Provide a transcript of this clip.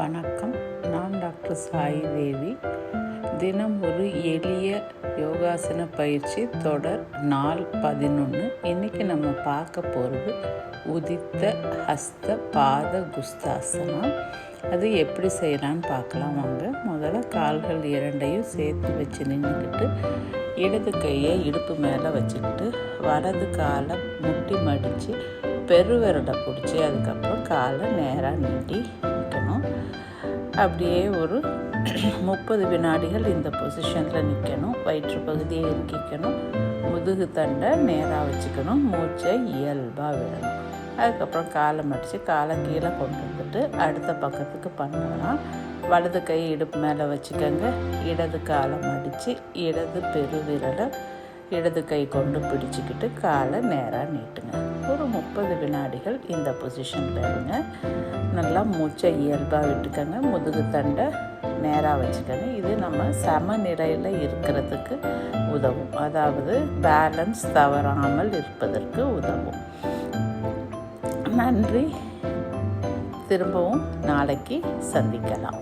வணக்கம். நான் டாக்டர் சாய் தேவி. தினம் ஒரு எளிய யோகாசன பயிற்சி தொடர் நாள் 11. இன்றைக்கி நம்ம பார்க்க போகிறது உதித்த ஹஸ்த பாத குஸ்தாசனம். அது எப்படி செய்யலான்னு பார்க்கலாம் வாங்க. முதல்ல கால்கள் இரண்டையும் சேர்த்து வச்சு நின்றுக்கிட்டு இடது கையை இடுப்பு மேலே வச்சுக்கிட்டு வலது காலை முட்டி மடித்து பெருவிரலை பிடிச்சி அதுக்கப்புறம் காலை நேராக நீட்டி நிற்கணும். அப்படியே ஒரு 30 வினாடிகள் இந்த பொசிஷனில் நிற்கணும். வயிற்று பகுதியை இறுக்கிக்கணும். முதுகு தண்டை நேராக வச்சுக்கணும். மூச்சை இயல்பாக விடணும். அதுக்கப்புறம் காலை மடித்து காலை கீழே கொண்டு வந்துட்டு அடுத்த பக்கத்துக்கு பண்ணலாம். வலது கை இடுப்பு மேலே வச்சுக்கோங்க. இடது காலை மடித்து இடது பெருவிரலை இடது கை கொண்டு பிடிச்சிக்கிட்டு காலை நேராக நீட்டுங்க. ஒரு 30 வினாடிகள் இந்த பொசிஷனில் இருங்க. நல்லா மூச்சை இயல்பாக விட்டுக்கோங்க. முதுகு தண்டை நேராக வச்சுக்கோங்க. இது நம்ம சமநிலையில் இருக்கிறதுக்கு உதவும். அதாவது பேலன்ஸ் தவறாமல் இருப்பதற்கு உதவும். நன்றி. திரும்பவும் நாளைக்கு சந்திக்கலாம்.